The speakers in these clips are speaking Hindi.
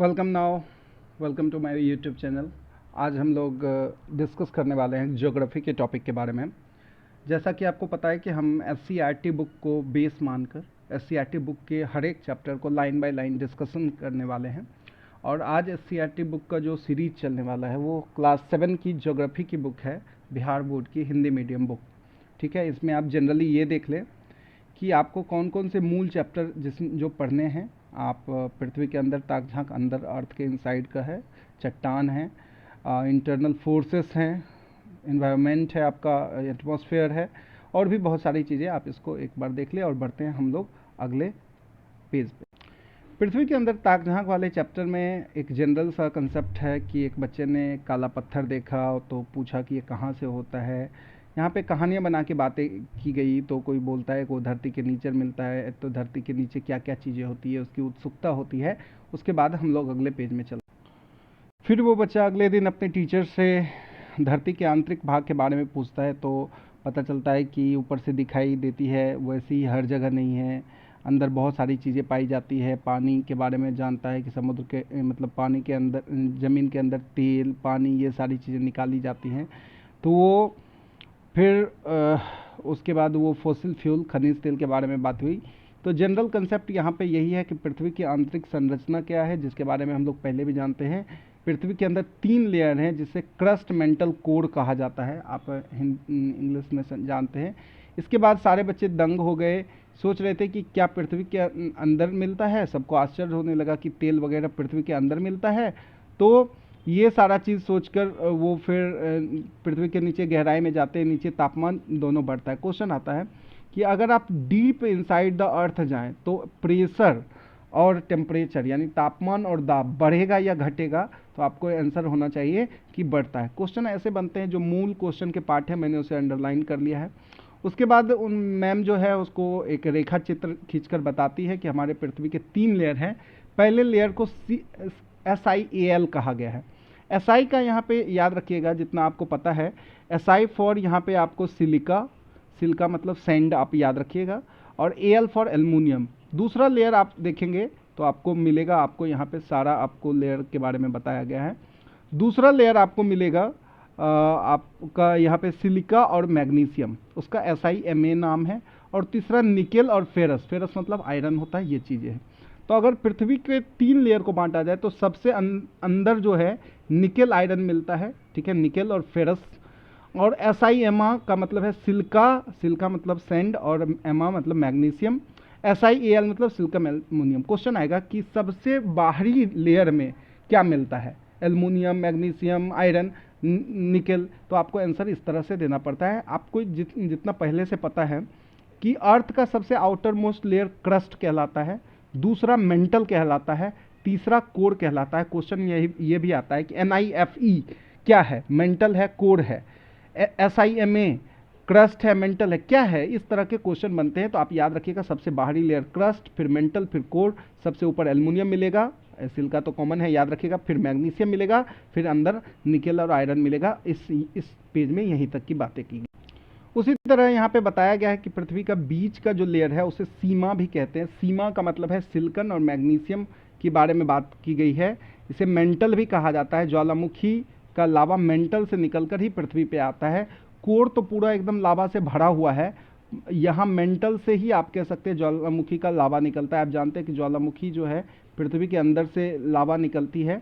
Welcome now welcome to my YouTube channel. आज हम लोग डिस्कस करने वाले हैं ज्योग्राफी के टॉपिक के बारे में। जैसा कि आपको पता है कि हम एससीईआरटी बुक को बेस मानकर एससीईआरटी बुक के हर एक चैप्टर को लाइन बाय लाइन डिस्कशन करने वाले हैं। और आज एससीईआरटी बुक का जो सीरीज चलने वाला है वो क्लास 7 की ज्योग्राफी की बुक है, बिहार बोर्ड की हिंदी मीडियम बुक। ठीक है, इसमें आप जनरली ये देख लें कि आपको कौन कौन से मूल चैप्टर जो पढ़ने हैं। आप पृथ्वी के अंदर ताक झांक, अंदर अर्थ के इनसाइड का है, चट्टान है, इंटरनल फोर्सेस हैं, इन्वायरमेंट है, आपका एटमॉस्फेयर है, और भी बहुत सारी चीज़ें। आप इसको एक बार देख लें और बढ़ते हैं हम लोग अगले पेज पे। पृथ्वी के अंदर ताक झांक वाले चैप्टर में एक जनरल सा कंसेप्ट है कि एक बच्चे ने काला पत्थर देखा तो पूछा कि ये कहाँ से होता है। यहाँ पे कहानियाँ बना के बातें की गई, तो कोई बोलता है कि वो धरती के नीचे मिलता है, तो धरती के नीचे क्या क्या चीज़ें होती है उसकी उत्सुकता होती है। उसके बाद हम लोग अगले पेज में चलते। फिर वो बच्चा अगले दिन अपने टीचर से धरती के आंतरिक भाग के बारे में पूछता है, तो पता चलता है कि ऊपर से दिखाई देती है वैसी ही हर जगह नहीं है, अंदर बहुत सारी चीज़ें पाई जाती है। पानी के बारे में जानता है कि समुद्र के मतलब पानी के अंदर, ज़मीन के अंदर तेल, पानी, ये सारी चीज़ें निकाली जाती हैं। तो वो फिर उसके बाद वो फॉसिल फ्यूल, खनिज तेल के बारे में बात हुई। तो जनरल कंसेप्ट यहाँ पे यही है कि पृथ्वी की आंतरिक संरचना क्या है, जिसके बारे में हम लोग पहले भी जानते हैं। पृथ्वी के अंदर 3 लेयर हैं जिसे क्रस्ट, मेंटल, कोर कहा जाता है, आप इंग्लिश में जानते हैं। इसके बाद सारे बच्चे दंग हो गए, सोच रहे थे कि क्या पृथ्वी के अंदर मिलता है। सबको आश्चर्य होने लगा कि तेल वगैरह पृथ्वी के अंदर मिलता है। तो ये सारा चीज़ सोचकर वो फिर पृथ्वी के नीचे गहराई में जाते हैं, नीचे तापमान दोनों बढ़ता है। क्वेश्चन आता है कि अगर आप डीप इनसाइड द अर्थ जाएं तो प्रेशर और टेम्परेचर यानी तापमान और दाब बढ़ेगा या घटेगा। तो आपको आंसर होना चाहिए कि बढ़ता है। क्वेश्चन ऐसे बनते हैं, जो मूल क्वेश्चन के पार्ट है मैंने उसे अंडरलाइन कर लिया है। उसके बाद उन मैम जो है उसको एक रेखा चित्र खींचकर बताती है कि हमारे पृथ्वी के 3 लेयर हैं। पहले लेयर को SIAL कहा गया है। SI का यहाँ पे याद रखिएगा जितना आपको पता है। SI फॉर यहाँ पे आपको सिलिका, सिलिका मतलब सैंड, आप याद रखिएगा। और AL फॉर एल्युमिनियम। दूसरा लेयर आप देखेंगे तो आपको मिलेगा, आपको यहाँ पे सारा आपको लेयर के बारे में बताया गया है। दूसरा लेयर आपको मिलेगा आपका यहाँ पे सिलिका और मैग्नीशियम, उसका SIMA नाम है। और तीसरा निकेल और फेरस, फेरस मतलब आयरन होता है, ये चीज़ें हैं। तो अगर पृथ्वी के 3 लेयर को बांटा जाए तो सबसे अंदर जो है निकेल आयरन मिलता है। ठीक है, निकेल और फेरस। और SIMA का मतलब है सिल्का, सिल्का मतलब सैंड, और एमा मतलब मैग्नीशियम। SIAL मतलब सिलिकॉन एल्युमिनियम। क्वेश्चन आएगा कि सबसे बाहरी लेयर में क्या मिलता है, एल्युमिनियम, मैग्नीशियम, आयरन, निकेल। तो आपको आंसर इस तरह से देना पड़ता है। आपको जितना पहले से पता है कि अर्थ का सबसे आउटर मोस्ट लेयर क्रस्ट कहलाता है, दूसरा मेंटल कहलाता है, तीसरा कोर कहलाता है। क्वेश्चन ये भी आता है कि NIFE क्या है, मेंटल है, कोर है। SIMA क्रस्ट है, मेंटल है, क्या है। इस तरह के क्वेश्चन बनते हैं। तो आप याद रखिएगा, सबसे बाहरी लेयर क्रस्ट, फिर मेंटल, फिर कोर, सबसे ऊपर एल्युमिनियम मिलेगा, सिलिका तो कॉमन है याद रखिएगा, फिर मैग्नीशियम मिलेगा, फिर अंदर निकेल और आयरन मिलेगा। इस पेज में यहीं तक की बातें की गई। उसी तरह यहाँ पे बताया गया है कि पृथ्वी का बीच का जो लेयर है उसे सीमा भी कहते हैं। सीमा का मतलब है सिलिकॉन और मैग्नीशियम के बारे में बात की गई है। इसे मेंटल भी कहा जाता है। ज्वालामुखी का लावा मेंटल से निकलकर ही पृथ्वी पे आता है। कोर तो पूरा एकदम लावा से भरा हुआ है, यहाँ मेंटल से ही आप कह सकते हैं ज्वालामुखी का लावा निकलता है। आप जानते हैं कि ज्वालामुखी जो है पृथ्वी के अंदर से लावा निकलती है।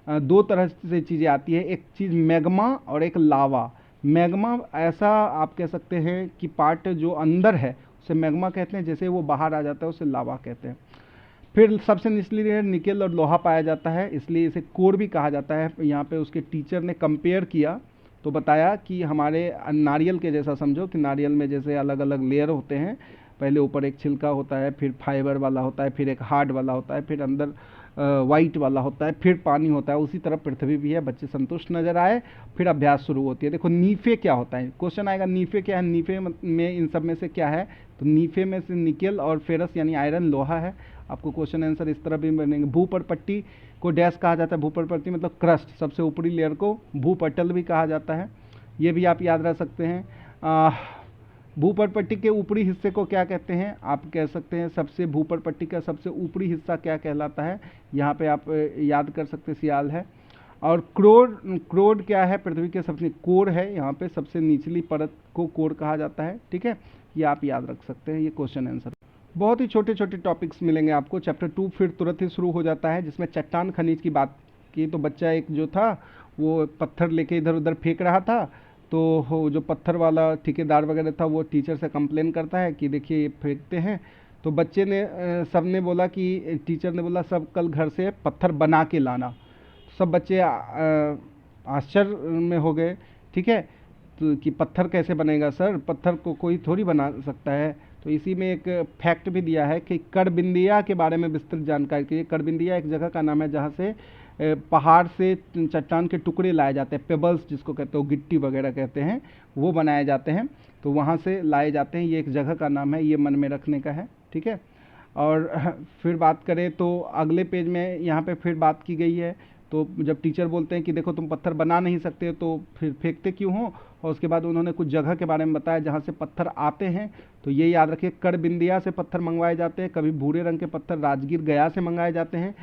2 तरह से चीज़ें आती है, एक चीज़ मैग्मा और एक लावा। मैग्मा ऐसा आप कह सकते हैं कि पार्ट जो अंदर है उसे मैग्मा कहते हैं, जैसे वो बाहर आ जाता है उसे लावा कहते हैं। फिर सबसे निचली लेयर निकेल और लोहा पाया जाता है, इसलिए इसे कोर भी कहा जाता है। यहाँ पे उसके टीचर ने कंपेयर किया तो बताया कि हमारे नारियल के जैसा समझो कि नारियल में जैसे अलग अलग लेयर होते हैं, पहले ऊपर एक छिलका होता है, फिर फाइबर वाला होता है, फिर एक हार्ड वाला होता है, फिर अंदर वाइट वाला होता है, फिर पानी होता है। उसी तरह पृथ्वी भी है। बच्चे संतुष्ट नजर आए, फिर अभ्यास शुरू होती है। देखो नीफे क्या होता है, क्वेश्चन आएगा नीफे क्या है, नीफे में इन सब में से क्या है। तो नीफे में से निकेल और फेरस यानी आयरन, लोहा है। आपको क्वेश्चन आंसर इस तरह भी बनेंगे। भूपर्पट्टी को डैश कहा जाता है, भूपर्पट्टी मतलब क्रस्ट, सबसे ऊपरी लेयर को भूपटल भी कहा जाता है, ये भी आप याद रख सकते हैं। भूपर्पट्टी के ऊपरी हिस्से को क्या कहते हैं? आप कह सकते हैं सबसे भूपर्पट्टी का सबसे ऊपरी हिस्सा क्या कहलाता है? यहाँ पे आप याद कर सकते सियाल है। और क्रोड, क्रोड क्या है? पृथ्वी के सबसे कोर है, यहाँ पे सबसे निचली परत को कोर कहा जाता है। ठीक है, ये आप याद रख सकते हैं, ये क्वेश्चन आंसर। बहुत ही छोटे छोटे टॉपिक्स मिलेंगे आपको। चैप्टर 2 फिर तुरंत ही शुरू हो जाता है, जिसमें चट्टान खनिज की बात की। तो बच्चा एक जो था वो पत्थर लेके इधर उधर फेंक रहा था, तो जो पत्थर वाला ठेकेदार वगैरह था वो टीचर से कंप्लेन करता है कि देखिए ये फेंकते हैं। तो बच्चे ने सब ने बोला कि टीचर ने बोला सब कल घर से पत्थर बना के लाना। सब बच्चे आश्चर्य में हो गए। ठीक है, तो कि पत्थर कैसे बनेगा सर, पत्थर को कोई थोड़ी बना सकता है। तो इसी में एक फैक्ट भी दिया है कि कड़बिंदिया के बारे में विस्तृत जानकारी के लिए। कड़बिंदिया एक जगह का नाम है जहाँ से पहाड़ से चट्टान के टुकड़े लाए जाते हैं, पेबल्स जिसको कहते हो, गिट्टी वगैरह कहते हैं, वो बनाए जाते हैं। तो वहाँ से लाए जाते हैं, ये एक जगह का नाम है, ये मन में रखने का है। ठीक है, और फिर बात करें तो अगले पेज में यहाँ पे फिर बात की गई है। तो जब टीचर बोलते हैं कि देखो तुम पत्थर बना नहीं सकते तो फिर फेंकते क्यों हो, और उसके बाद उन्होंने कुछ जगह के बारे में बताया जहाँ से पत्थर आते हैं। तो ये याद रखिए, कड़बिंदिया से पत्थर मंगवाए जाते हैं, कभी भूरे रंग के पत्थर राजगीर गया से मंगाए जाते हैं,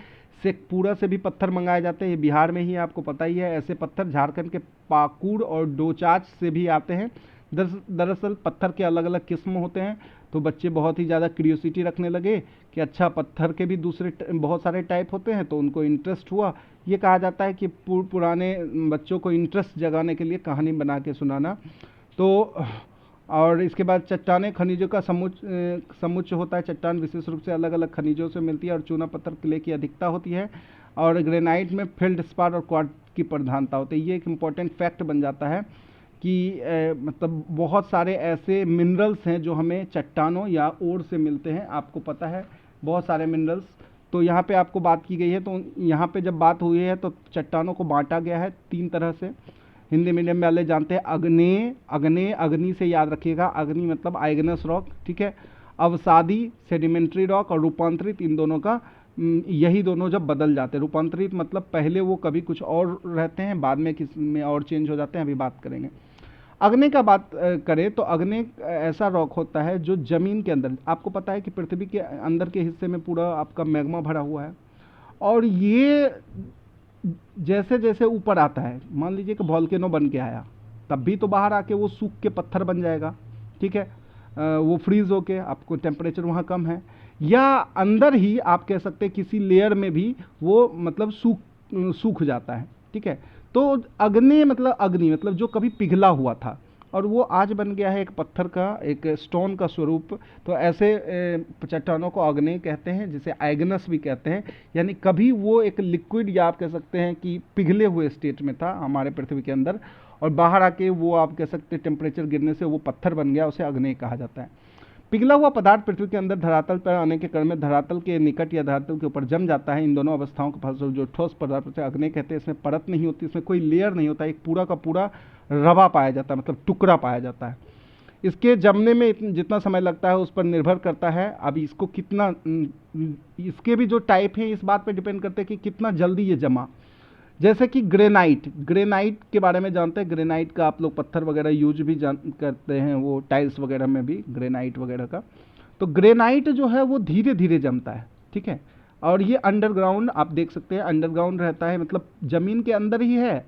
शेखपुरा से भी पत्थर मंगाए जाते हैं, ये बिहार में ही आपको पता ही है। ऐसे पत्थर झारखंड के पाकुड़ और डोचाच से भी आते हैं। दरअसल पत्थर के अलग अलग किस्म होते हैं। तो बच्चे बहुत ही ज़्यादा क्यूरियोसिटी रखने लगे कि अच्छा पत्थर के भी दूसरे बहुत सारे टाइप होते हैं, तो उनको इंटरेस्ट हुआ। ये कहा जाता है कि पुराने बच्चों को इंटरेस्ट जगाने के लिए कहानी बना के सुनाना। तो और इसके बाद चट्टाने खनिजों का समुच्चय होता है। चट्टान विशेष रूप से अलग अलग खनिजों से मिलती है और चूना पत्थर क्ले की अधिकता होती है। और ग्रेनाइट में फेल्डस्पार और क्वार्ट्ज की प्रधानता होती है। ये एक इम्पॉर्टेंट फैक्ट बन जाता है कि मतलब बहुत सारे ऐसे मिनरल्स हैं जो हमें चट्टानों या ओर से मिलते हैं, आपको पता है बहुत सारे मिनरल्स। तो यहाँ पे आपको बात की गई है। तो यहाँ पे जब बात हुई है तो चट्टानों को बांटा गया है 3 तरह से। हिंदी मीडियम वाले जानते हैं, अग्नेय, अग्नि से याद रखिएगा, अग्नि मतलब आइगनस रॉक। ठीक है, अवसादी सेडिमेंट्री रॉक, और रूपांतरित, इन दोनों का यही दोनों जब बदल जाते हैं। रूपांतरित मतलब पहले वो कभी कुछ और रहते हैं, बाद में किस में और चेंज हो जाते हैं, अभी बात करेंगे। अग्नि का बात करें तो अग्नि ऐसा रॉक होता है जो जमीन के अंदर, आपको पता है कि पृथ्वी के अंदर के हिस्से में पूरा आपका मैग्मा भरा हुआ है, और ये जैसे जैसे ऊपर आता है, मान लीजिए कि वॉल्केनो बन के आया, तब भी तो बाहर आके वो सूख के पत्थर बन जाएगा। ठीक है, वो फ्रीज होके, आपको टेम्परेचर वहाँ कम है, या अंदर ही आप कह सकते हैं किसी लेयर में भी वो मतलब सूख जाता है। ठीक है, तो अग्नि मतलब जो कभी पिघला हुआ था और वो आज बन गया है एक पत्थर का, एक स्टोन का स्वरूप। तो ऐसे चट्टानों को अग्नि कहते हैं, जिसे आइगनस भी कहते हैं। यानी कभी वो एक लिक्विड, या आप कह सकते हैं कि पिघले हुए स्टेट में था हमारे पृथ्वी के अंदर, और बाहर आके वो आप कह सकते हैं टेम्परेचर गिरने से वो पत्थर बन गया, उसे अग्नि कहा जाता है। पिघला हुआ पदार्थ पृथ्वी के अंदर धरातल पर आने के क्रम में धरातल के निकट या धरातल के ऊपर जम जाता है। इन दोनों अवस्थाओं के फलस्वरूप जो ठोस पदार्थ से अग्नि कहते हैं, इसमें परत नहीं होती, इसमें कोई लेयर नहीं होता, एक पूरा का पूरा रवा पाया जाता है, मतलब टुकड़ा पाया जाता है। इसके जमने में जितना समय लगता है उस पर निर्भर करता है। अब इसको कितना, इसके भी जो टाइप है इस बात पर डिपेंड करते हैं कि कितना जल्दी ये जमा। जैसे कि ग्रेनाइट के बारे में जानते हैं। ग्रेनाइट का आप लोग पत्थर वगैरह यूज भी करते हैं, वो टाइल्स वगैरह में भी ग्रेनाइट वगैरह का। तो ग्रेनाइट जो है वो धीरे धीरे जमता है। ठीक है, और ये अंडरग्राउंड आप देख सकते हैं, अंडरग्राउंड रहता है, मतलब जमीन के अंदर ही है।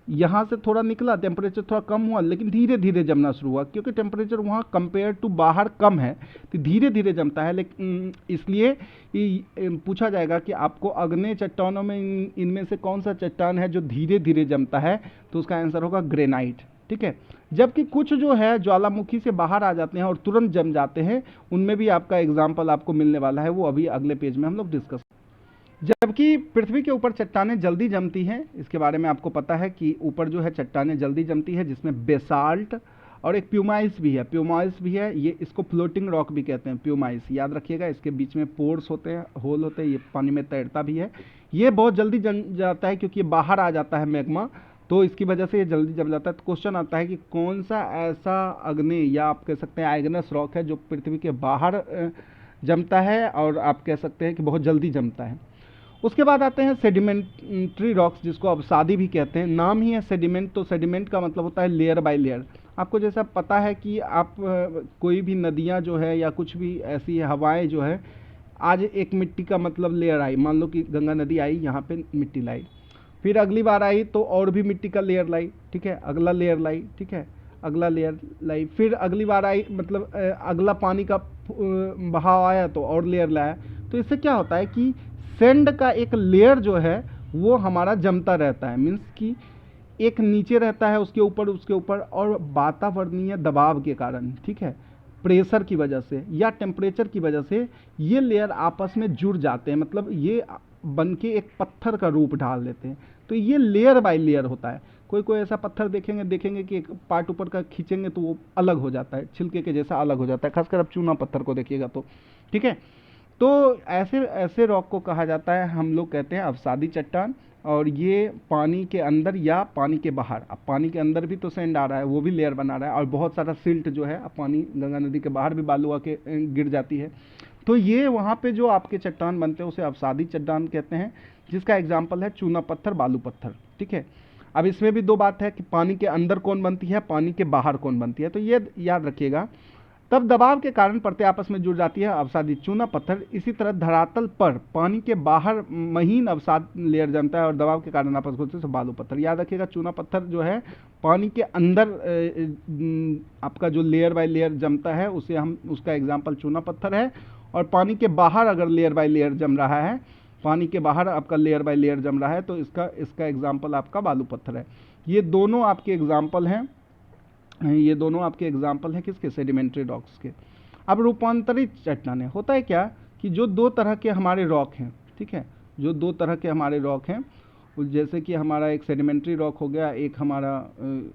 यहाँ से थोड़ा निकला, टेम्परेचर थोड़ा कम हुआ, लेकिन धीरे धीरे जमना शुरू हुआ, क्योंकि टेम्परेचर वहाँ कंपेयर टू बाहर कम है, तो धीरे धीरे जमता है। लेकिन इसलिए पूछा जाएगा कि आपको अग्नि चट्टानों में इनमें से कौन सा चट्टान है जो धीरे धीरे जमता है, तो उसका आंसर होगा ग्रेनाइट। ठीक है, जबकि कुछ जो है ज्वालामुखी से बाहर आ जाते हैं और तुरंत जम जाते हैं, उनमें भी आपका एग्जाम्पल आपको मिलने वाला है, वो अभी अगले पेज में हम लोग डिस्कस। जबकि पृथ्वी के ऊपर चट्टानें जल्दी जमती हैं, इसके बारे में आपको पता है कि ऊपर जो है चट्टानें जल्दी जमती है, जिसमें बेसाल्ट और एक प्यूमाइस भी है। ये इसको फ्लोटिंग रॉक भी कहते हैं, प्यूमाइस याद रखिएगा। इसके बीच में पोर्स होते हैं, होल होते हैं, ये पानी में तैरता भी है। ये बहुत जल्दी जम जाता है क्योंकि ये बाहर आ जाता है मैग्मा, तो इसकी वजह से ये जल्दी जम जाता है। तो क्वेश्चन आता है कि कौन सा ऐसा अग्नि, या आप कह सकते हैं आइगनस रॉक है, जो पृथ्वी के बाहर जमता है और आप कह सकते हैं कि बहुत जल्दी जमता है। उसके बाद आते हैं सेडिमेंट्री रॉक्स, जिसको अवसादी भी कहते हैं। नाम ही है सेडिमेंट, तो सेडिमेंट का मतलब होता है लेयर बाय लेयर। आपको जैसा पता है कि आप कोई भी नदियाँ जो है या कुछ भी ऐसी हवाएं जो है, आज एक मिट्टी का मतलब लेयर आई, मान लो कि गंगा नदी आई, यहाँ पे मिट्टी लाई, फिर अगली बार आई तो और भी मिट्टी का लेयर लाई, ठीक है, अगला लेयर लाई, ठीक है, अगला लेयर लाई, फिर अगली बार आई, मतलब अगला पानी का बहाव आया तो और लेयर लाया। तो इससे क्या होता है कि सैंड का एक लेयर जो है वो हमारा जमता रहता है, मीन्स कि एक नीचे रहता है, उसके ऊपर उसके ऊपर, और वातावरणीय दबाव के कारण, ठीक है, प्रेशर की वजह से या टेम्परेचर की वजह से ये लेयर आपस में जुड़ जाते हैं, मतलब ये बन के एक पत्थर का रूप ढाल देते हैं। तो ये लेयर बाय लेयर होता है। कोई कोई ऐसा पत्थर देखेंगे कि एक पार्ट ऊपर का खींचेंगे तो वो अलग हो जाता है, छिलके के जैसा अलग हो जाता है, खासकर आप चूना पत्थर को देखिएगा तो, ठीक है। तो ऐसे ऐसे रॉक को कहा जाता है, हम लोग कहते हैं अवसादी चट्टान। और ये पानी के अंदर या पानी के बाहर, अब पानी के अंदर भी तो सैंड आ रहा है, वो भी लेयर बना रहा है, और बहुत सारा सिल्ट जो है, अब पानी गंगा नदी के बाहर भी बालू आके गिर जाती है, तो ये वहाँ पे जो आपके चट्टान बनते हैं उसे अवसादी चट्टान कहते हैं, जिसका एग्जाम्पल है चूना पत्थर, बालू पत्थर, ठीक है। अब इसमें भी दो बात है कि पानी के अंदर कौन बनती है, पानी के बाहर कौन बनती है, तो ये याद रखिएगा। तब दबाव के कारण परतें आपस में जुड़ जाती है, अवसादी चूना पत्थर। इसी तरह धरातल पर पानी के बाहर महीन अवसाद लेयर जमता है और दबाव के कारण आपस में होते हैं बालू पत्थर। याद रखिएगा, चूना पत्थर जो है पानी के अंदर आपका जो लेयर बाय लेयर जमता है उसे हम, उसका एग्जाम्पल चूना पत्थर है। और पानी के बाहर अगर लेयर बाय लेयर जम रहा है, पानी के बाहर आपका लेयर बाय लेयर जम रहा है, तो इसका एग्जाम्पल आपका बालू पत्थर है। ये दोनों आपके एग्जाम्पल हैं, ये दोनों आपके एग्जाम्पल हैं किसके, सेडिमेंट्री रॉक्स के। अब रूपांतरित चट्टानें, होता है क्या कि जो दो तरह के हमारे रॉक हैं, ठीक है, जो दो तरह के हमारे रॉक हैं, जैसे कि हमारा एक सेडिमेंट्री रॉक हो गया, एक हमारा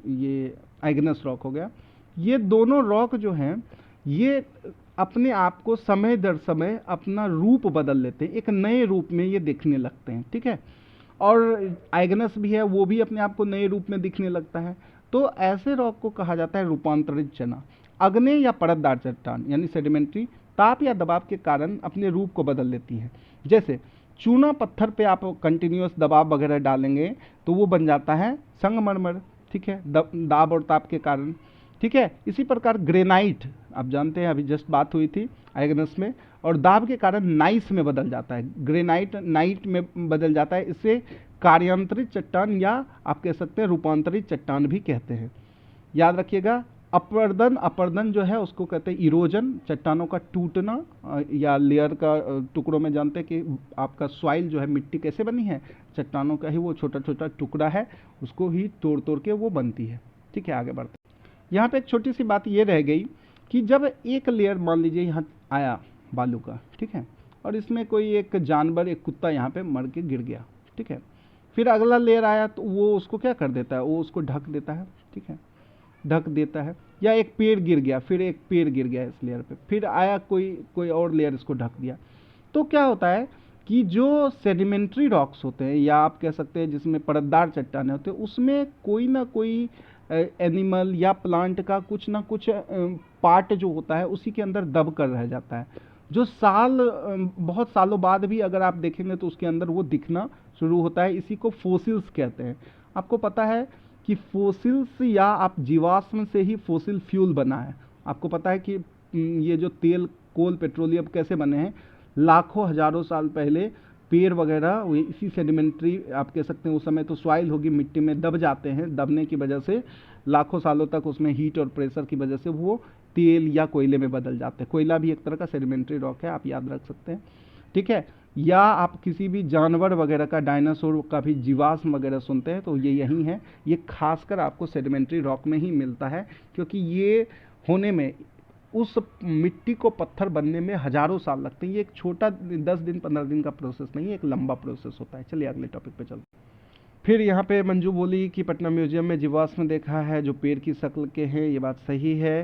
ये आइग्नस रॉक हो गया। ये दोनों रॉक जो हैं ये अपने आप को समय दर समय अपना रूप बदल लेते हैं, एक नए रूप में ये दिखने लगते हैं, ठीक है। और आइग्नस भी है, वो भी अपने आप को नए रूप में दिखने लगता है। तो ऐसे रॉक को कहा जाता है रूपांतरित चना। अग्नेय या परतदार चट्टान यानी सेडिमेंट्री ताप या दबाव के कारण अपने रूप को बदल लेती है। जैसे चूना पत्थर पे आप कंटिन्यूअस दबाव वगैरह डालेंगे तो वो बन जाता है संगमरमर, ठीक है, दाब और ताप के कारण, ठीक है। इसी प्रकार ग्रेनाइट, आप जानते हैं अभी जस्ट बात हुई थी आइग्नस में, और दाब के कारण नाइस में बदल जाता है, ग्रेनाइट नाइट में बदल जाता है। इससे कार्यांतरित चट्टान या आप कह सकते हैं रूपांतरित चट्टान भी कहते हैं। याद रखिएगा, अपर्दन, अपर्दन जो है उसको कहते हैं इरोजन, चट्टानों का टूटना या लेयर का टुकड़ों में, जानते हैं कि आपका सॉइल जो है, मिट्टी कैसे बनी है, चट्टानों का ही वो छोटा छोटा टुकड़ा है, उसको ही तोड़ तोड़ के वो बनती है, ठीक है। आगे बढ़ते यहाँ पे एक छोटी सी बात ये रह गई कि जब एक लेयर मान लीजिए यहाँ आया बालू का, ठीक है, और इसमें कोई एक जानवर, एक कुत्ता यहाँ पे मर के गिर गया, ठीक है, फिर अगला लेयर आया तो वो उसको क्या कर देता है, वो उसको ढक देता है, ठीक है, ढक देता है। या एक पेड़ गिर गया, फिर एक पेड़ गिर गया इस लेयर पे, फिर आया कोई और लेयर इसको ढक दिया। तो क्या होता है कि जो सेडिमेंट्री रॉक्स होते हैं या आप कह सकते हैं जिसमें परतदार चट्टानें होते हैं, उसमें कोई ना कोई एनिमल या प्लांट का कुछ ना कुछ पार्ट जो होता है उसी के अंदर दब कर रह जाता है, जो बहुत सालों बाद भी अगर आप देखेंगे तो उसके अंदर वो दिखना शुरू होता है। इसी को फोसिल्स कहते हैं। आपको पता है कि फोसिल्स या आप जीवाश्म से ही फोसिल फ्यूल बना है। आपको पता है कि ये जो तेल, कोल, पेट्रोलियम कैसे बने हैं, लाखों हजारों साल पहले पेड़ वगैरह इसी सेडिमेंट्री, आप कह सकते हैं उस समय तो सॉइल होगी, मिट्टी में दब जाते हैं, दबने की वजह से लाखों सालों तक उसमें हीट और प्रेशर की वजह से वो तेल या कोयले में बदल जाते हैं। कोयला भी एक तरह का सेडिमेंट्री रॉक है, आप याद रख सकते हैं, ठीक है। या आप किसी भी जानवर वगैरह का, डायनासोर का भी जीवाश्म वगैरह सुनते हैं तो ये यही है, ये खासकर आपको सेडिमेंट्री रॉक में ही मिलता है, क्योंकि ये होने में, उस मिट्टी को पत्थर बनने में हजारों साल लगते हैं। ये एक छोटा 10 दिन 15 दिन का प्रोसेस नहीं है, एक लंबा प्रोसेस होता है। चलिए अगले टॉपिक पे चलते हैं। फिर यहाँ पे मंजू बोली कि पटना म्यूजियम में जीवाश्म देखा है जो पेड़ की शक्ल के हैं, ये बात सही है।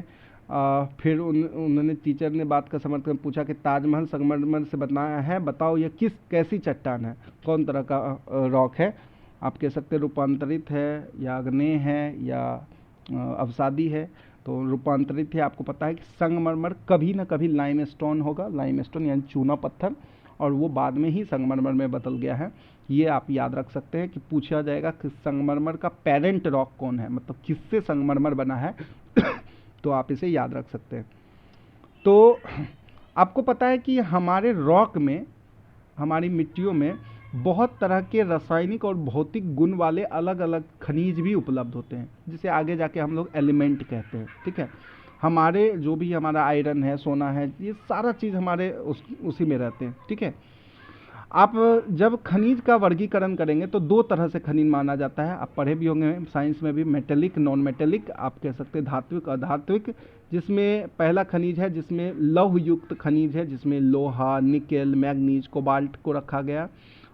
फिर उन्होंने, टीचर ने बात का समर्थन पूछा कि ताजमहल संगमरमर से बनाया है, बताओ ये कैसी चट्टान है, कौन तरह का रॉक है। आप कह सकते रूपांतरित है या आग्नेय है या अवसादी है। तो रूपांतरित है, आपको पता है कि संगमरमर कभी ना कभी लाइमस्टोन होगा, लाइमस्टोन यानी चूना पत्थर, और वो बाद में ही संगमरमर में बदल गया है। ये आप याद रख सकते हैं कि पूछा जाएगा कि संगमरमर का पेरेंट रॉक कौन है, मतलब किससे संगमरमर बना है, तो आप इसे याद रख सकते हैं। तो आपको पता है कि हमारे रॉक में, हमारी मिट्टियों में बहुत तरह के रासायनिक और भौतिक गुण वाले अलग अलग खनिज भी उपलब्ध होते हैं, जिसे आगे जाके हम लोग एलिमेंट कहते हैं। ठीक है, हमारे जो भी हमारा आयरन है, सोना है, ये सारा चीज़ हमारे उसी में रहते हैं। ठीक है, आप जब खनिज का वर्गीकरण करेंगे तो दो तरह से खनिज माना जाता है, आप पढ़े भी होंगे साइंस में भी, मेटेलिक, नॉन मेटेलिक, आप कह सकते हैं धात्विक, अधात्विक। जिसमें पहला खनिज है जिसमें लौह युक्त खनिज है, जिसमें लोहा, निकेल, मैग्नीज, कोबाल्ट को रखा गया।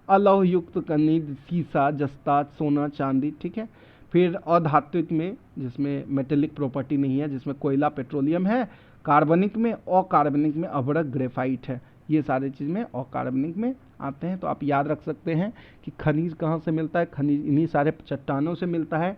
अलौह युक्त खनिज सीसा, जस्ता, सोना, चांदी। ठीक है, फिर अधात्विक में जिसमें मेटेलिक प्रॉपर्टी नहीं है, जिसमें कोयला, पेट्रोलियम है। कार्बनिक में, अकार्बनिक में अभ्रक, ग्रेफाइट है। ये सारी चीज़ में अकार्बनिक में आते हैं। तो आप याद रख सकते हैं कि खनिज कहाँ से मिलता है, खनिज इन्हीं सारे चट्टानों से मिलता है।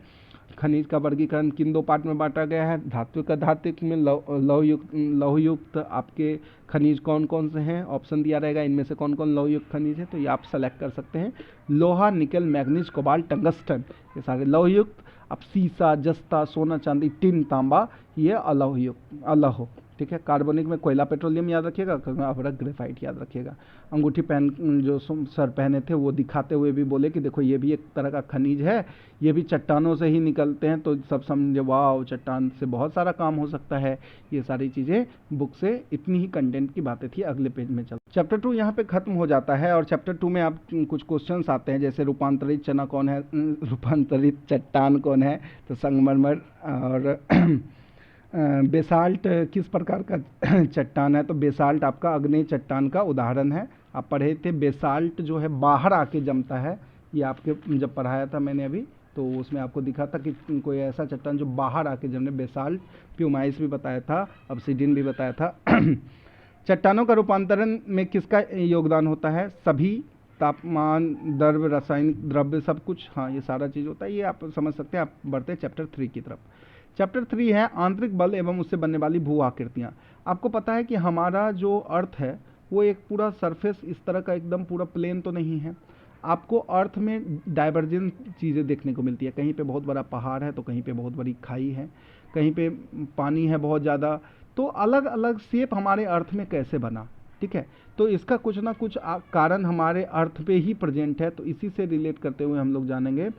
खनिज का वर्गीकरण किन दो पार्ट में बांटा गया है, धात्विक, अधात्विक में। लौहयुक्त आपके खनिज कौन कौन से हैं, ऑप्शन दिया रहेगा, इनमें से कौन कौन लौहयुक्त खनिज है, तो ये आप सेलेक्ट कर सकते हैं। लोहा, निकल, मैग्नीज, कोबाल्ट, टंगस्टन, ये सारे लौहयुक्त। अब सीसा, जस्ता, सोना, चांदी, टिन, तांबा, ये अलौहयुक्त, अलौह। ठीक है, कार्बनिक में कोयला, पेट्रोलियम याद रखिएगा, अभ्रक, ग्रेफाइट याद रखिएगा। अंगूठी पहन जो सर पहने थे वो दिखाते हुए भी बोले कि देखो ये भी एक तरह का खनिज है, ये भी चट्टानों से ही निकलते हैं। तो सब समझे वाह, चट्टान से बहुत सारा काम हो सकता है। ये सारी चीज़ें बुक से इतनी ही कंटेंट की बातें थी। अगले पेज में चल, चैप्टर 2 यहाँ पे खत्म हो जाता है। और चैप्टर 2 में आप कुछ क्वेश्चंस आते हैं, जैसे रूपांतरित चना कौन है, रूपांतरित चट्टान कौन है, तो संगमरमर। और बेसाल्ट किस प्रकार का चट्टान है, तो बेसाल्ट आपका अग्नेय चट्टान का उदाहरण है। आप पढ़े थे बेसाल्ट जो है बाहर आके जमता है, ये आपके जब पढ़ाया था मैंने अभी, तो उसमें आपको दिखा था कि कोई ऐसा चट्टान जो बाहर आके जमने, बेसाल्ट। प्यूमाइस भी बताया था, ऑब्सिडियन भी बताया था। चट्टानों का रूपांतरण में किसका योगदान होता है, सभी तापमान, द्रव्य, रासायनिक द्रव्य, सब कुछ, हाँ ये सारा चीज़ होता है। ये आप समझ सकते हैं। आप बढ़ते हैं चैप्टर 3 की तरफ। चैप्टर 3 है आंतरिक बल एवं उससे बनने वाली भू आकृतियाँ। आपको पता है कि हमारा जो अर्थ है वो एक पूरा सरफेस इस तरह का एकदम पूरा प्लेन तो नहीं है। आपको अर्थ में डाइवर्जेंट चीज़ें देखने को मिलती है, कहीं पे बहुत बड़ा पहाड़ है तो कहीं पे बहुत बड़ी खाई है, कहीं पे पानी है बहुत ज़्यादा। तो अलग अलग शेप हमारे अर्थ में कैसे बना, ठीक है, तो इसका कुछ ना कुछ कारण हमारे अर्थ पे ही प्रेजेंट है। तो इसी से रिलेट करते हुए हम लोग जानेंगे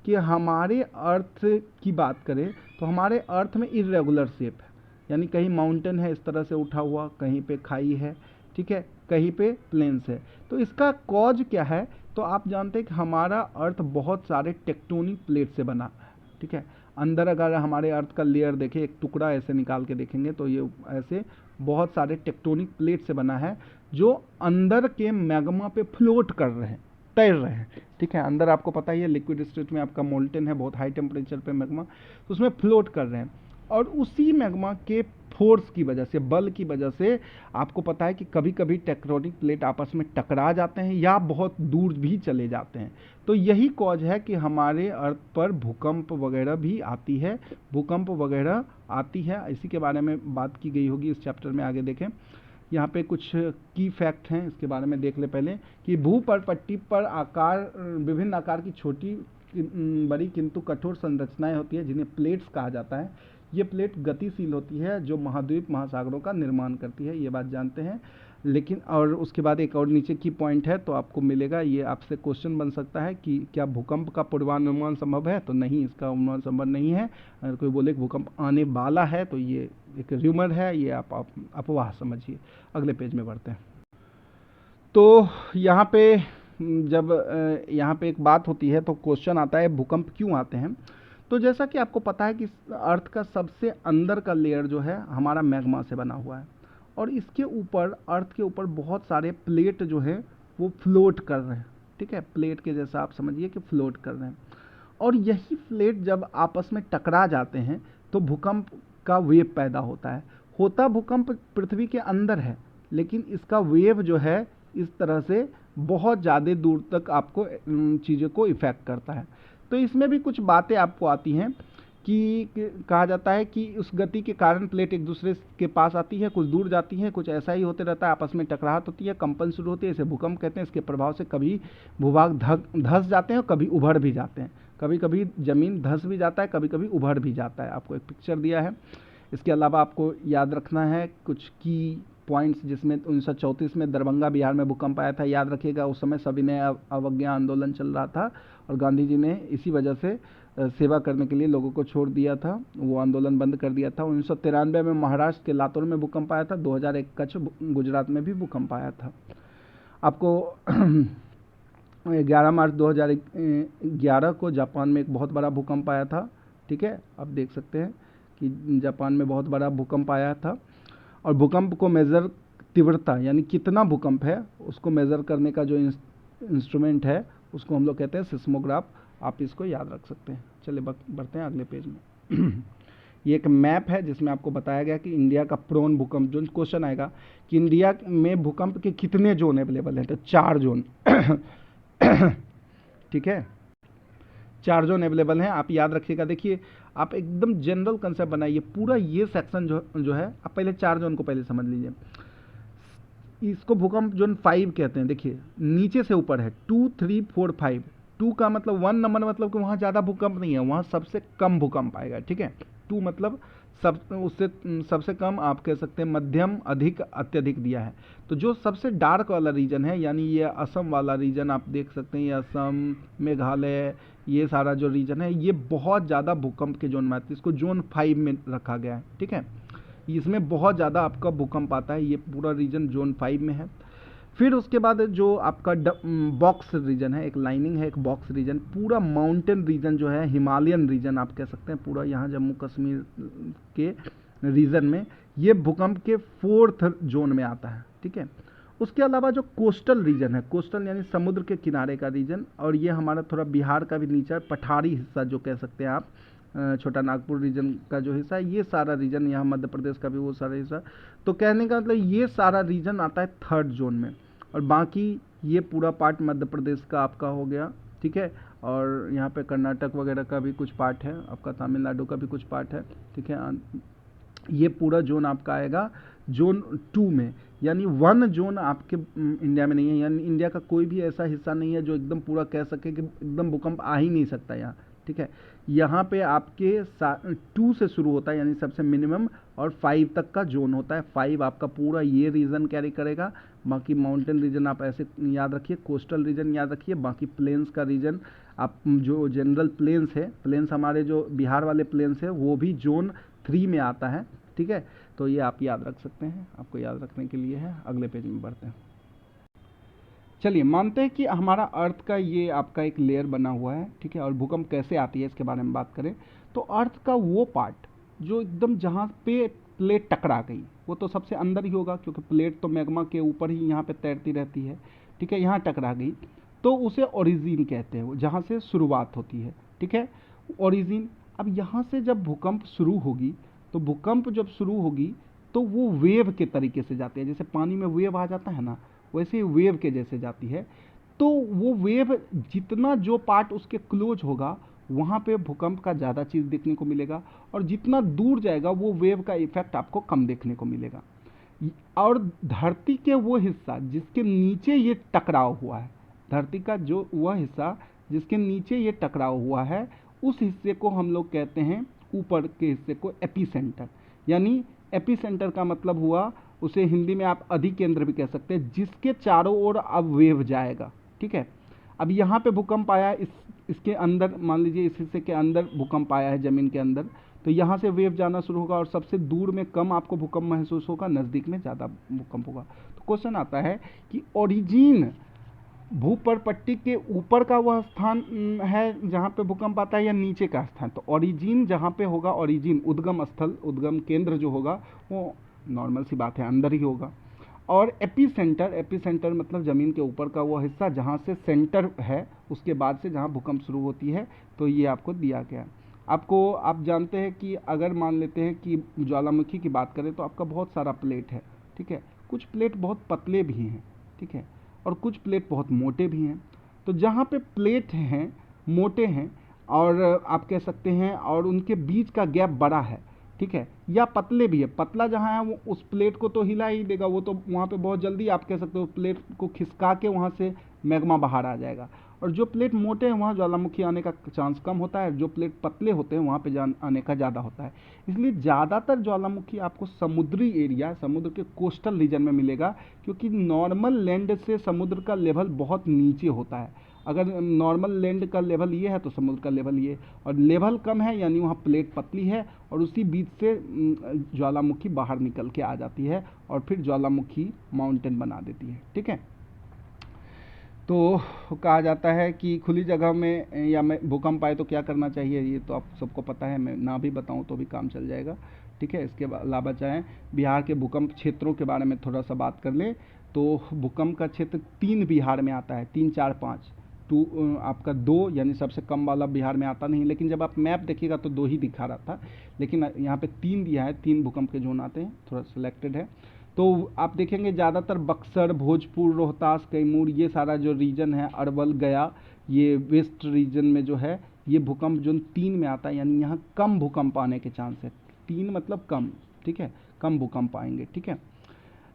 कि हमारे अर्थ की बात करें तो हमारे अर्थ में इर्रेगुलर शेप है, यानी कहीं माउंटेन है इस तरह से उठा हुआ, कहीं पे खाई है, ठीक है, कहीं पे प्लेन्स है। तो इसका कॉज क्या है, तो आप जानते हैं कि हमारा अर्थ बहुत सारे टेक्टोनिक प्लेट से बना है। ठीक है, अंदर अगर हमारे अर्थ का लेयर देखें, एक टुकड़ा ऐसे निकाल के देखेंगे तो ये ऐसे बहुत सारे टेक्टोनिक प्लेट से बना है, जो अंदर के मैग्मा पे फ्लोट कर रहे हैं, तैर रहे हैं। ठीक है, अंदर आपको पता ही है लिक्विड स्टेट में आपका मोल्टेन है, बहुत हाई टेम्परेचर पे मैग्मा, तो उसमें फ्लोट कर रहे हैं। और उसी मैग्मा के फोर्स की वजह से, बल की वजह से, आपको पता है कि कभी कभी टेक्टोनिक प्लेट आपस में टकरा जाते हैं या बहुत दूर भी चले जाते हैं। तो यही कॉज है कि हमारे अर्थ पर भूकंप वगैरह भी आती है, भूकंप वगैरह आती है। इसी के बारे में बात की गई होगी इस चैप्टर में, आगे देखें। यहाँ पे कुछ की फैक्ट हैं, इसके बारे में देख ले पहले, कि भूपटपट्टी पर आकार, विभिन्न आकार की छोटी बड़ी किंतु कठोर संरचनाएं होती है, जिन्हें प्लेट्स कहा जाता है। ये प्लेट गतिशील होती है, जो महाद्वीप, महासागरों का निर्माण करती है, ये बात जानते हैं। लेकिन और उसके बाद एक और नीचे की पॉइंट है, तो आपको मिलेगा, ये आपसे क्वेश्चन बन सकता है कि क्या भूकंप का पूर्वानुमान संभव है, तो नहीं, इसका अनुमान संभव नहीं है। अगर कोई बोले कि भूकंप आने वाला है तो ये एक र्यूमर है, ये आप अफवाह समझिए। अगले पेज में बढ़ते हैं। तो यहाँ पे जब यहाँ पे एक बात होती है तो क्वेश्चन आता है भूकंप क्यों आते हैं। तो जैसा कि आपको पता है कि अर्थ का सबसे अंदर का लेयर जो है हमारा मैग्मा से बना हुआ है, और इसके ऊपर, अर्थ के ऊपर बहुत सारे प्लेट जो है वो फ्लोट कर रहे हैं। ठीक है, प्लेट के जैसा आप समझिए कि फ्लोट कर रहे हैं, और यही प्लेट जब आपस में टकरा जाते हैं तो भूकंप का वेव पैदा होता है। होता भूकंप पृथ्वी के अंदर है, लेकिन इसका वेव जो है इस तरह से बहुत ज़्यादा दूर तक आपको चीज़ों को इफ़ेक्ट करता है। तो इसमें भी कुछ बातें आपको आती हैं कि कहा जाता है कि उस गति के कारण प्लेट एक दूसरे के पास आती है, कुछ दूर जाती है, कुछ ऐसा ही होते रहता है, आपस में टकराहट होती है, कंपन शुरू होती है, इसे भूकंप कहते हैं। इसके प्रभाव से कभी भूभाग धस जाते हैं और कभी उभर भी जाते हैं। कभी कभी ज़मीन धंस भी जाता है, कभी कभी उभर भी जाता है। आपको एक पिक्चर दिया है। इसके अलावा आपको याद रखना है कुछ की पॉइंट्स, जिसमें 1934 में दरभंगा बिहार में भूकंप आया था। याद रखिएगा, उस समय सविनय अवज्ञा आंदोलन चल रहा था और गांधी जी ने इसी वजह से सेवा करने के लिए लोगों को छोड़ दिया था, वो आंदोलन बंद कर दिया था। 1993 में महाराष्ट्र के लातूर में भूकंप आया था। 2001 कच्छ गुजरात में भी भूकंप आया था। आपको 11 मार्च 2011 को जापान में एक बहुत बड़ा भूकंप आया था। ठीक है, आप देख सकते हैं कि जापान में बहुत बड़ा भूकंप आया था। और भूकंप को मेज़र, तीव्रता यानी कितना भूकंप है उसको मेज़र करने का जो इंस्ट्रूमेंट है उसको हम लोग कहते हैं सिस्मोग्राफ। आप इसको याद रख सकते हैं। चलिए बढ़ते हैं अगले पेज में। ये एक मैप है जिसमें आपको बताया गया कि इंडिया का प्रोन भूकंप जोन। क्वेश्चन आएगा कि इंडिया में भूकंप के कितने जोन अवेलेबल हैं, तो 4 जोन। ठीक है, 4 जोन अवेलेबल हैं। आप याद रखिएगा। देखिए, आप एकदम जनरल कंसेप्ट बनाइए। पूरा ये सेक्शन जो है, आप पहले 4 जोन को पहले समझ लीजिए। इसको भूकंप जोन 5 कहते हैं। देखिए, नीचे से ऊपर है 2, 3, 4, 5। 2 का मतलब 1 नंबर, मतलब कि वहाँ ज़्यादा भूकंप नहीं है, वहाँ सबसे कम भूकंप आएगा। ठीक है, 2 मतलब उससे सबसे कम, आप कह सकते हैं मध्यम, अधिक, अत्यधिक दिया है। तो जो सबसे डार्क वाला रीजन है, यानी ये असम वाला रीजन आप देख सकते हैं, ये असम, मेघालय, ये सारा जो रीजन है, ये बहुत ज़्यादा भूकंप के जोन में आते हैं। इसको जोन 5 में रखा गया है। ठीक है, इसमें बहुत ज़्यादा आपका भूकंप आता है। ये पूरा रीजन जोन 5 में है। फिर उसके बाद जो आपका बॉक्स रीजन है, एक लाइनिंग है, एक बॉक्स रीजन, पूरा माउंटेन रीजन जो है, हिमालयन रीजन आप कह सकते हैं, पूरा यहाँ जम्मू कश्मीर के रीजन में ये भूकंप के 4th जोन में आता है। ठीक है, उसके अलावा जो कोस्टल रीजन है, कोस्टल यानी समुद्र के किनारे का रीजन, और ये हमारा थोड़ा बिहार का भी नीचे पठारी हिस्सा जो कह सकते हैं आप, छोटा नागपुर रीजन का जो हिस्सा है, ये सारा रीजन, यहाँ मध्य प्रदेश का भी वो सारा हिस्सा। तो कहने का मतलब ये सारा रीजन आता है 3rd जोन में, और बाकी ये पूरा पार्ट मध्य प्रदेश का आपका हो गया। ठीक है, और यहाँ पे कर्नाटक वगैरह का भी कुछ पार्ट है, आपका तमिलनाडु का भी कुछ पार्ट है। ठीक है, ये पूरा जोन आपका आएगा जोन 2 में। यानी 1 जोन आपके इंडिया में नहीं है, यानी इंडिया का कोई भी ऐसा हिस्सा नहीं है जो एकदम पूरा कह सके कि एकदम भूकंप आ ही नहीं सकता यहाँ। ठीक है, यहाँ पे आपके 2 से शुरू होता है, यानी सबसे मिनिमम, और 5 तक का जोन होता है। 5 आपका पूरा ये रीजन कैरी करेगा। बाकी माउंटेन रीजन आप ऐसे याद रखिए, कोस्टल रीजन याद रखिए, बाकी प्लेन्स का रीजन आप जो जनरल प्लेन्स है, प्लेन्स हमारे जो बिहार वाले प्लेन्स है, वो भी जोन 3 में आता है। ठीक है, तो ये आप याद रख सकते हैं, आपको याद रखने के लिए है। अगले पेज में बढ़ते हैं। चलिए, मानते हैं कि हमारा अर्थ का ये आपका एक लेयर बना हुआ है। ठीक है, और भूकंप कैसे आती है इसके बारे में बात करें तो अर्थ का वो पार्ट जो एकदम जहाँ पे प्लेट टकरा गई, वो तो सबसे अंदर ही होगा, क्योंकि प्लेट तो मैग्मा के ऊपर ही यहाँ पे तैरती रहती है। ठीक है, यहाँ टकरा गई तो उसे ओरिजिन कहते हैं, वो जहाँ से शुरुआत होती है। ठीक है, ओरिजिन। अब यहाँ से जब भूकंप शुरू होगी, तो भूकंप जब शुरू होगी तो वो वेव के तरीके से जाती है। जैसे पानी में वेव आ जाता है ना, वैसे ही वेव के जैसे जाती है। तो वो वेव जितना जो पार्ट उसके क्लोज होगा, वहाँ पे भूकंप का ज़्यादा चीज़ देखने को मिलेगा, और जितना दूर जाएगा वो वेव का इफेक्ट आपको कम देखने को मिलेगा। और धरती के वो हिस्सा जिसके नीचे ये टकराव हुआ है, धरती का जो वह हिस्सा जिसके नीचे ये टकराव हुआ है, उस हिस्से को हम लोग कहते हैं, ऊपर के हिस्से को एपीसेंटर। यानी एपीसेंटर का मतलब हुआ, उसे हिंदी में आप अधिकेंद्र भी कह सकते हैं, जिसके चारों ओर अब वेव जाएगा। ठीक है, अब यहाँ पे भूकंप आया, इसके अंदर मान लीजिए इस हिस्से के अंदर भूकंप आया है ज़मीन के अंदर, तो यहाँ से वेव जाना शुरू होगा, और सबसे दूर में कम आपको भूकंप महसूस होगा, नज़दीक में ज़्यादा भूकंप होगा। तो क्वेश्चन आता है कि ओरिजिन भूपर्पट्टी के ऊपर का वह स्थान है जहाँ पे भूकंप आता है, या नीचे का स्थान। तो ओरिजिन जहाँ पे होगा, ओरिजिन उद्गम स्थल, उद्गम केंद्र जो होगा, वो नॉर्मल सी बात है अंदर ही होगा। और एपीसेंटर, एपीसेंटर मतलब ज़मीन के ऊपर का वो हिस्सा जहाँ से सेंटर है, उसके बाद से जहाँ भूकंप शुरू होती है। तो ये आपको दिया गया। आपको, आप जानते हैं कि अगर मान लेते हैं कि ज्वालामुखी की बात करें तो आपका बहुत सारा प्लेट है। ठीक है, कुछ प्लेट बहुत पतले भी हैं। ठीक है, और कुछ प्लेट बहुत मोटे भी हैं। तो जहाँ पे प्लेट हैं, मोटे हैं, और आप कह सकते हैं, और उनके बीच का गैप बड़ा है, ठीक है, या पतले भी है, पतला जहाँ है वो उस प्लेट को तो हिला ही देगा, वो तो वहाँ पे बहुत जल्दी आप कह सकते हो प्लेट को खिसका के वहाँ से मैग्मा बाहर आ जाएगा। और जो प्लेट मोटे हैं वहाँ ज्वालामुखी आने का चांस कम होता है, जो प्लेट पतले होते हैं वहाँ पे आने का ज़्यादा होता है। इसलिए ज़्यादातर ज्वालामुखी आपको समुद्री एरिया, समुद्र के कोस्टल रीजन में मिलेगा, क्योंकि नॉर्मल लैंड से समुद्र का लेवल बहुत नीचे होता है। अगर नॉर्मल लैंड का लेवल ये है तो समुद्र का लेवल ये, और लेवल कम है यानी वहाँ प्लेट पतली है, और उसी बीच से ज्वालामुखी बाहर निकल के आ जाती है और फिर ज्वालामुखी माउंटेन बना देती है। ठीक है, तो कहा जाता है कि खुली जगह में या में भूकंप आए तो क्या करना चाहिए, ये तो आप सबको पता है, मैं ना भी बताऊं तो भी काम चल जाएगा। ठीक है, इसके अलावा चाहें बिहार के भूकंप क्षेत्रों के बारे में थोड़ा सा बात कर लें तो भूकंप का क्षेत्र 3 बिहार में आता है, 3, 4, 5। आपका 2 यानी सबसे कम वाला बिहार में आता नहीं, लेकिन जब आप मैप देखिएगा तो 2 ही दिखा रहा था, लेकिन यहाँ पे 3 दिया है, 3 भूकंप के जोन आते हैं, थोड़ा सिलेक्टेड है। तो आप देखेंगे ज़्यादातर बक्सर, भोजपुर, रोहतास, कैमूर, ये सारा जो रीजन है, अरवल, गया, ये वेस्ट रीजन में जो है ये भूकंप जोन 3 में आता है, यानी यहाँ कम भूकंप आने के चांस है। 3 मतलब कम, ठीक है, कम भूकंप आएंगे। ठीक है,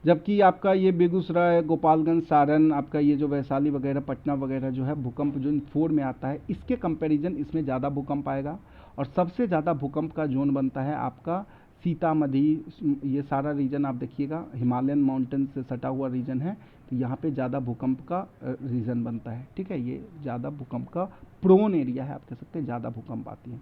जबकि आपका ये बेगूसराय, गोपालगंज, सारण, आपका ये जो वैशाली वगैरह, पटना वगैरह जो है भूकंप जोन 4 में आता है, इसके कंपैरिजन इसमें ज़्यादा भूकंप आएगा। और सबसे ज़्यादा भूकंप का जोन बनता है आपका सीतामढ़ी, ये सारा रीजन आप देखिएगा हिमालयन माउंटेन से सटा हुआ रीजन है, तो यहाँ पे ज़्यादा भूकंप का रीजन बनता है। ठीक है, ये ज़्यादा भूकंप का प्रोन एरिया है, आप कह सकते हैं ज़्यादा भूकंप आती है।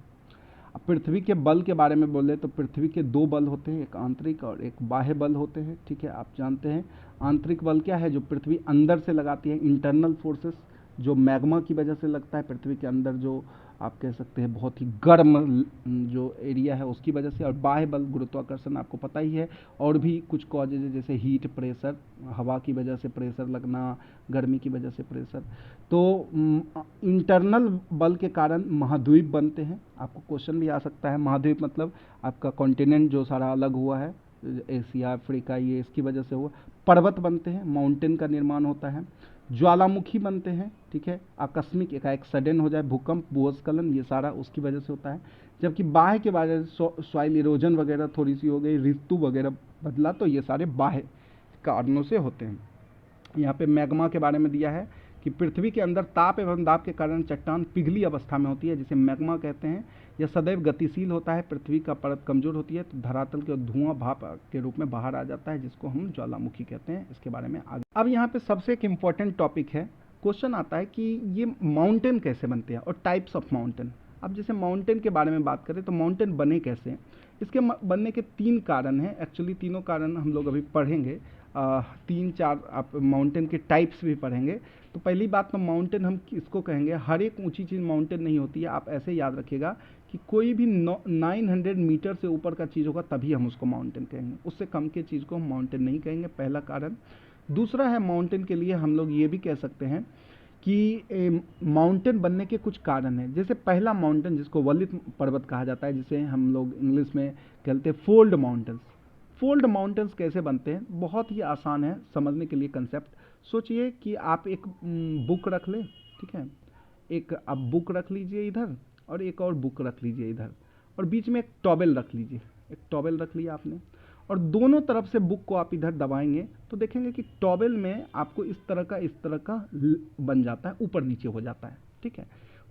अब पृथ्वी के बल के बारे में बोले तो पृथ्वी के 2 बल होते हैं, एक आंतरिक और एक बाह्य बल होते हैं। ठीक है, आप जानते हैं आंतरिक बल क्या है, जो पृथ्वी अंदर से लगाती है, इंटरनल फोर्सेस, जो मैग्मा की वजह से लगता है पृथ्वी के अंदर, जो आप कह सकते हैं बहुत ही गर्म जो एरिया है उसकी वजह से। और बाह्य बल गुरुत्वाकर्षण आपको पता ही है, और भी कुछ कॉजेज है जैसे हीट, प्रेशर, हवा की वजह से प्रेशर लगना, गर्मी की वजह से प्रेशर। तो इंटरनल बल के कारण महाद्वीप बनते हैं। आपको क्वेश्चन भी आ सकता है, महाद्वीप मतलब आपका कॉन्टिनेंट जो सारा अलग हुआ है, एशिया, अफ्रीका, ये इसकी वजह से हुआ। पर्वत बनते हैं, माउंटेन का निर्माण होता है। ज्वालामुखी बनते हैं। ठीक है, आकस्मिक एकाएक सडन हो जाए भूकंप, भूस्खलन, ये सारा उसकी वजह से होता है। जबकि बाह्य के वजह से सॉइल इरोजन वगैरह थोड़ी सी हो गई, ऋतु वगैरह बदला, तो ये सारे बाह्य कारणों से होते हैं। यहाँ पे मैग्मा के बारे में दिया है कि पृथ्वी के अंदर ताप एवं दाब के कारण चट्टान पिघली अवस्था में होती है, जिसे मैग्मा कहते हैं। यह सदैव गतिशील होता है, पृथ्वी का परत कमजोर होती है तो धरातल के धुआं भाप के रूप में बाहर आ जाता है, जिसको हम ज्वालामुखी कहते हैं। इसके बारे में आगे। अब यहाँ पे सबसे एक इम्पॉर्टेंट टॉपिक है, क्वेश्चन आता है कि ये माउंटेन कैसे बनते हैं और टाइप्स ऑफ माउंटेन। अब जैसे माउंटेन के बारे में बात करें तो माउंटेन बने कैसे हैं, इसके बनने के 3 कारण हैं। एक्चुअली तीनों कारण हम लोग अभी पढ़ेंगे, 3-4 आप माउंटेन के टाइप्स भी पढ़ेंगे। तो पहली बात तो माउंटेन हम किसको कहेंगे, हर एक ऊंची चीज़ माउंटेन नहीं होती है। आप ऐसे याद रखिएगा कि कोई भी 900 मीटर से ऊपर का चीज़ होगा तभी हम उसको माउंटेन कहेंगे, उससे कम के चीज़ को हम माउंटेन नहीं कहेंगे, पहला कारण। दूसरा है, माउंटेन के लिए हम लोग ये भी कह सकते हैं कि माउंटेन बनने के कुछ कारण हैं। जैसे पहला माउंटेन जिसको वलित पर्वत कहा जाता है, जिसे हम लोग इंग्लिश में कहते हैं फोल्ड माउंटेन्स। फोल्ड माउंटेन्स कैसे बनते हैं, बहुत ही आसान है समझने के लिए कंसेप्ट। सोचिए कि आप एक बुक रख लें, ठीक है, एक आप बुक रख लीजिए इधर और एक और बुक रख लीजिए इधर, और बीच में एक टॉवेल रख लीजिए। एक टॉवेल रख लिया आपने, और दोनों तरफ से बुक को आप इधर दबाएंगे तो देखेंगे कि टॉवेल में आपको इस तरह का बन जाता है, ऊपर नीचे हो जाता है। ठीक है,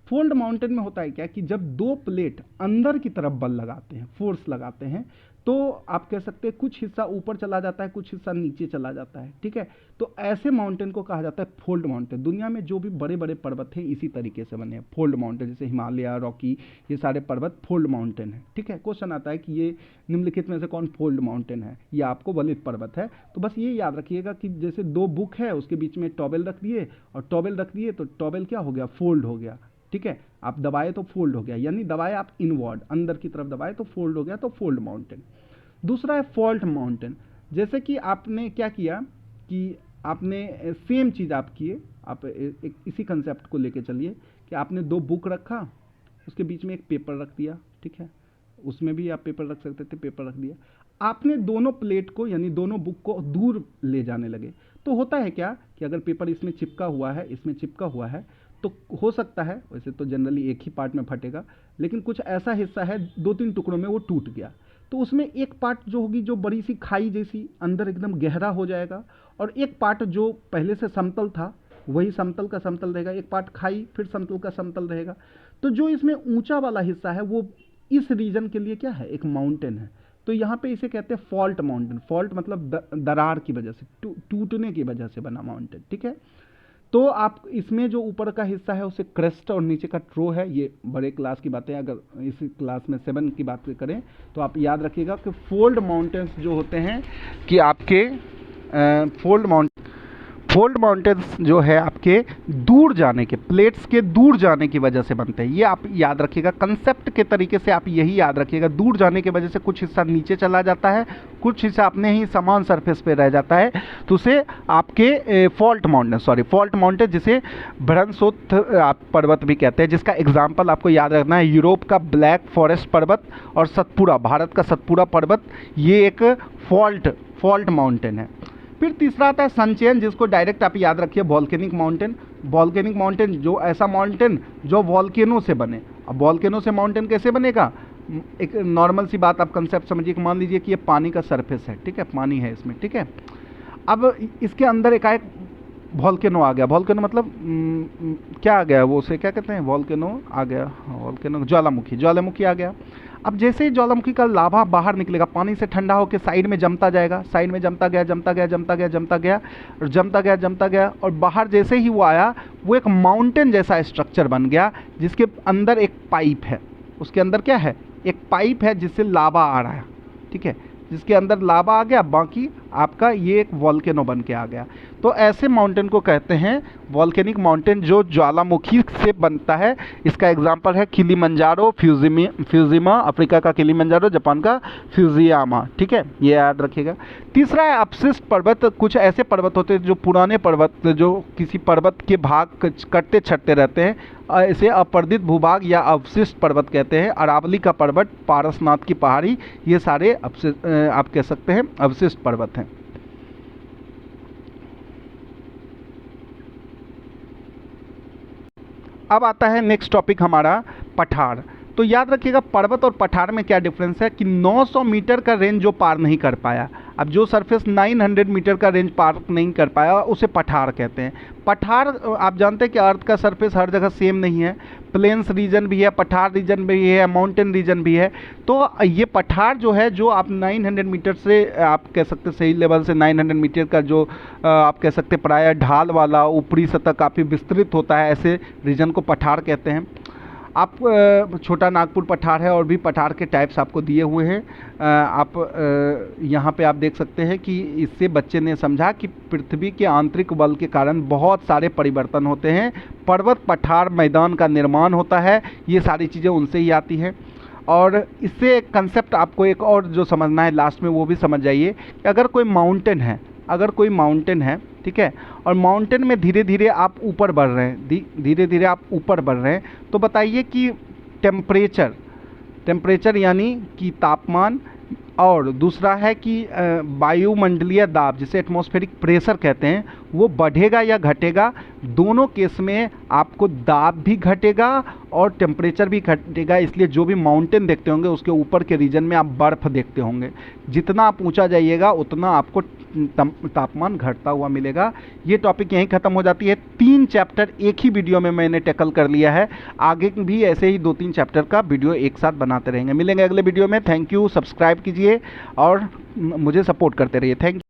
फोल्ड माउंटेन में होता है क्या कि जब 2 प्लेट अंदर की तरफ बल लगाते हैं, फोर्स लगाते हैं, तो आप कह सकते हैं कुछ हिस्सा ऊपर चला जाता है, कुछ हिस्सा नीचे चला जाता है। ठीक है, तो ऐसे माउंटेन को कहा जाता है फोल्ड माउंटेन। दुनिया में जो भी बड़े बड़े पर्वत हैं इसी तरीके से बने हैं, फोल्ड माउंटेन, जैसे हिमालय, रॉकी, ये सारे पर्वत फोल्ड माउंटेन है। ठीक है, क्वेश्चन आता है कि ये निम्नलिखित में से कौन फोल्ड माउंटेन है, या आपको वलित पर्वत है। तो बस ये याद रखिएगा कि जैसे 2 बुक है, उसके बीच में टॉवेल रख दिए, और टॉवेल रख दिए तो टॉवेल क्या हो गया, फोल्ड हो गया। ठीक है, आप दबाए तो फोल्ड हो गया, यानी दबाए आप इनवर्ड, अंदर की तरफ दबाए तो फोल्ड हो गया, तो फोल्ड माउंटेन। दूसरा है फॉल्ट माउंटेन। जैसे कि आपने क्या किया कि आपने सेम चीज़ आप किए, आप एक इसी कंसेप्ट को लेके चलिए कि आपने 2 बुक रखा, उसके बीच में एक पेपर रख दिया। ठीक है, उसमें भी आप पेपर रख सकते थे, पेपर रख दिया। आपने दोनों प्लेट को यानी दोनों बुक को दूर ले जाने लगे, तो होता है क्या कि अगर पेपर इसमें चिपका हुआ है, इसमें चिपका हुआ है, तो हो सकता है, वैसे तो जनरली एक ही पार्ट में फटेगा, लेकिन कुछ ऐसा हिस्सा है 2-3 टुकड़ों में वो टूट गया, तो उसमें एक पार्ट जो होगी जो बड़ी सी खाई जैसी अंदर एकदम गहरा हो जाएगा, और एक पार्ट जो पहले से समतल था वही समतल का समतल रहेगा, एक पार्ट खाई फिर समतल का समतल रहेगा। तो जो इसमें ऊंचा वाला हिस्सा है वो इस रीजन के लिए क्या है, एक माउंटेन है। तो यहाँ पे इसे कहते हैं फॉल्ट माउंटेन। फॉल्ट मतलब दरार की वजह से, टूटने की वजह से बना माउंटेन, ठीक है। तो आप इसमें जो ऊपर का हिस्सा है उसे क्रेस्ट और नीचे का ट्रो है। ये बड़े क्लास की बातें, अगर इस क्लास में 7 की बात करें तो आप याद रखिएगा कि फोल्ड माउंटेन्स जो होते हैं कि आपके फोल्ड माउंटेन्स जो है आपके दूर जाने के, प्लेट्स के दूर जाने की वजह से बनते हैं। ये आप याद रखिएगा, कंसेप्ट के तरीके से आप यही याद रखिएगा। दूर जाने की वजह से कुछ हिस्सा नीचे चला जाता है, कुछ हिस्सा अपने ही समान सरफेस पे रह जाता है, तो उसे आपके फॉल्ट माउंटेन जिसे भ्रंशोत्थ आप पर्वत भी कहते हैं, जिसका एग्जाम्पल आपको याद रखना है यूरोप का ब्लैक फॉरेस्ट पर्वत और सतपुड़ा, भारत का सतपुड़ा पर्वत, ये एक फॉल्ट माउंटेन है। फिर तीसरा आता है संचयन, जिसको डायरेक्ट आप याद रखिए वॉल्केनिक माउंटेन जो ऐसा माउंटेन जो वॉल्केनो से बने। अब वॉल्केनो से माउंटेन कैसे बनेगा, एक नॉर्मल सी बात आप कंसेप्ट समझिए कि मान लीजिए कि ये पानी का सरफेस है, ठीक है, पानी है इसमें, ठीक है। अब इसके अंदर एकाएक वॉल्केनो आ गया। वॉल्केनो मतलब क्या आ गया, वो उसे क्या कहते हैं, वॉल्केनो आ गया, वॉल्केनो ज्वालामुखी आ गया। अब जैसे ही ज्वालामुखी का लावा बाहर निकलेगा, पानी से ठंडा होकर साइड में जमता जाएगा, साइड में जमता गया और बाहर जैसे ही वो आया, वो एक माउंटेन जैसा स्ट्रक्चर बन गया, जिसके अंदर एक पाइप है। उसके अंदर क्या है, एक पाइप है जिससे लावा आ रहा है, ठीक है, जिसके अंदर लावा आ गया, बाकी आपका ये एक वॉल्केनो बन के आ गया। तो ऐसे माउंटेन को कहते हैं वॉल्केनिक माउंटेन, जो ज्वालामुखी से बनता है। इसका एग्जांपल है किलिमंजारो, फ्यूजिमा अफ्रीका का किलिमंजारो, जापान का फ्यूजियामा, ठीक है, ये याद रखिएगा। तीसरा है अपशिष्ट पर्वत। कुछ ऐसे पर्वत होते हैं जो पुराने पर्वत, जो किसी पर्वत के भाग कटते छटते रहते हैं, इसे अपर्दित भूभाग या अवशिष्ट पर्वत कहते हैं। अरावली का पर्वत, पारसनाथ की पहाड़ी, ये सारे आप कह सकते हैं अवशिष्ट पर्वत हैं। अब आता है नेक्स्ट टॉपिक हमारा पठार। तो याद रखिएगा पर्वत और पठार में क्या डिफरेंस है कि 900 मीटर का रेंज जो पार नहीं कर पाया, अब जो सरफेस 900 मीटर का रेंज पार नहीं कर पाया उसे पठार कहते हैं। पठार आप जानते हैं कि अर्थ का सरफेस हर जगह सेम नहीं है, प्लेन्स रीजन भी है, पठार रीजन भी है, माउंटेन रीजन भी है। तो ये पठार जो है, जो आप 900 मीटर से आप कह सकते सही लेवल से 900 मीटर का जो आप कह सकते प्राय ढाल वाला ऊपरी सतह काफ़ी विस्तृत होता है, ऐसे रीजन को पठार कहते हैं। आप छोटा नागपुर पठार है और भी पठार के टाइप्स आपको दिए हुए हैं। आप यहाँ पे आप देख सकते हैं कि इससे बच्चे ने समझा कि पृथ्वी के आंतरिक बल के कारण बहुत सारे परिवर्तन होते हैं, पर्वत पठार मैदान का निर्माण होता है, ये सारी चीज़ें उनसे ही आती हैं। और इससे एक कंसेप्ट आपको एक और जो समझना है लास्ट में वो भी समझ जाइए कि अगर कोई माउंटेन है, ठीक है, और माउंटेन में धीरे धीरे आप ऊपर बढ़ रहे हैं, तो बताइए कि टेम्परेचर यानी कि तापमान, और दूसरा है कि वायुमंडलीय दाब जिसे एटमॉस्फेरिक प्रेशर कहते हैं, वो बढ़ेगा या घटेगा। दोनों केस में आपको दाब भी घटेगा और टेम्परेचर भी घटेगा। इसलिए जो भी माउंटेन देखते होंगे उसके ऊपर के रीजन में आप बर्फ़ देखते होंगे, जितना आप ऊंचा जाइएगा उतना आपको तापमान घटता हुआ मिलेगा। ये टॉपिक यहीं ख़त्म हो जाती है। 3 चैप्टर एक ही वीडियो में मैंने टैकल कर लिया है, आगे भी ऐसे ही 2-3 चैप्टर का वीडियो एक साथ बनाते रहेंगे। मिलेंगे अगले वीडियो में। थैंक यू, सब्सक्राइब कीजिए और मुझे सपोर्ट करते रहिए। Thank you.